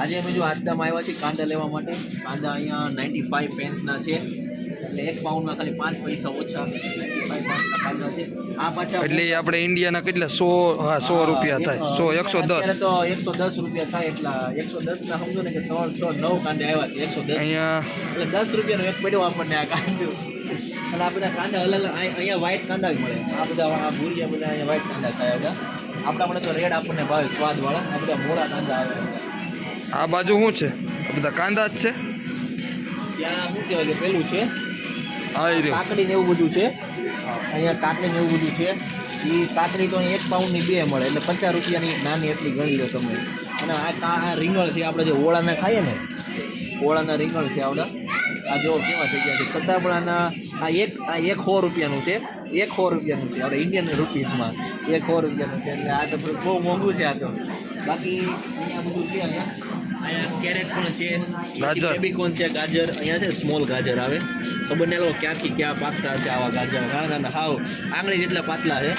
આજે અમે જો આસડામાં આવ્યા છીએ કાંદા લેવા માટે. કાંદા અહીંયા 95 પેન્સના છે, એટલે 1 પાઉન્ડમાં ખાલી 5 પૈસા ઓછા. 95 પેન્સના કાંદા છે. આ પાછા એટલે આપણે ઇન્ડિયાના કેટલા 100 હા 100 રૂપિયા થાય. 100 110 તો 110 રૂપિયા થાય. એટલા 110 ના સમજો ને કે 309 કાંદા આવ્યા છે. 110 અહીંયા એટલે 10 રૂપિયાનો એક પડ્યો આપણને આ કાંદું. અને આ બધા કાંદા અલગ અહીંયા વ્હાઈટ કાંદા જ મળે. આ બધા આ ભૂરિયા બધા અહીંયા વ્હાઈટ કાંદા ખાય બધા. આપણા મને તો રેડ આપણને ભાવે સ્વાદવાળા. આ બધા મોળા કાંદા આવે. આ બાજુ શું છે? આ બધા કાંદા જ છે. ત્યાં શું કહેવાય કે પેલું છે કાકડી ને એવું બધું છે. અહીંયા કાકડી ને એવું બધું છે. એ કાકડી તો 1 પાઉન્ડની 2 મળે, એટલે 50 રૂપિયાની નાની એટલી ગણી લો તમે. અને આ રીંગણ છે આપણે જે ઓળાના ખાઈએ ને, ઓળાના રીંગણ છે આવડા. આ જો કેવા થઈ ગયા છે છતાં પણ આ એક 100 રૂપિયાનું છે. 100 રૂપિયાનું છે આપણે ઇન્ડિયન રૂપીસમાં. 100 રૂપિયાનું છે, એટલે આ તો બહુ મોંઘું છે આ તો. બાકી અહીંયા બધું છે. અહીંયા કેરેટ પણ છે, બેબીકોર્ન છે, ગાજર અહીંયા છે. સ્મોલ ગાજર આવે, ખબર નહીં લોકો ક્યાંથી ક્યાં પાકતા છે આવા ગાજર. નાના હાવ આંગળી જેટલા પાતળા છે.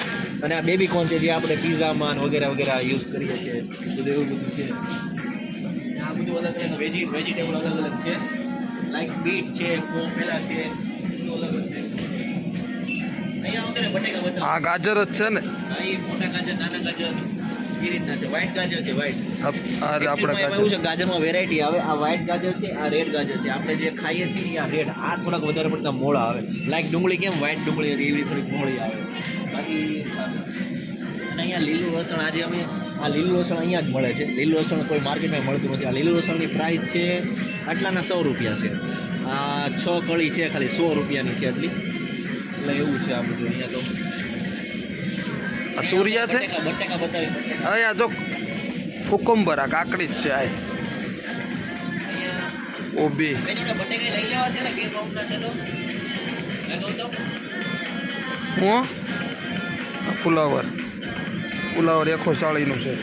અને આ બેબીકોર્ન છે જે આપણે પીઝામાં વગેરે વગેરે યુઝ કરીએ છીએ. બધું એવું બધું છે. આ બધું અલગ અલગ વેજીટેબલ અલગ અલગ છે. લાઈક બીટ છે, પેલા છે, બધું અલગ અલગ છે. અહીંયા વગેરે બટેકા બધા. આ ગાજર જ છે ને? હા, એ મોટા ગાજર, નાના ગાજર એ રીતના છે. વ્હાઈટ ગાજર છે, વ્હાઈટ. આપણે એવું છે ગાજરમાં વેરાયટી આવે. આ વ્હાઈટ ગાજર છે, આ રેડ ગાજર છે. આપણે જે ખાઈએ છીએ આ રેડ. આ થોડાક વધારે પડતા મોળા આવે. લાઈક ડુંગળી કેમ વ્હાઈટ ડુંગળી હતી એવી થોડીક મોળી આવે. બાકી અને અહીંયા લીલું લસણ. આજે અમે આ લીલું લસણ અહીંયા જ મળે છે. લીલું લસણ કોઈ માર્કેટમાં મળતું નથી. આ લીલું લસણની પ્રાઇસ છે આટલાના 100 રૂપિયા છે. આ 6 કળી છે ખાલી 100 રૂપિયાની છે એટલી. એટલે એવું છે આ બધું અહીંયા તો. આ તુરિયા છે, બટેકા બતાવી. અહીંયા જો કુકુંબર, આ કાકડી જ છે. આ ઓબી બટેકા લઈ લેવા છે ને 2 પાઉન્ડના છે તો હું ફુલાવર 140 નું છે.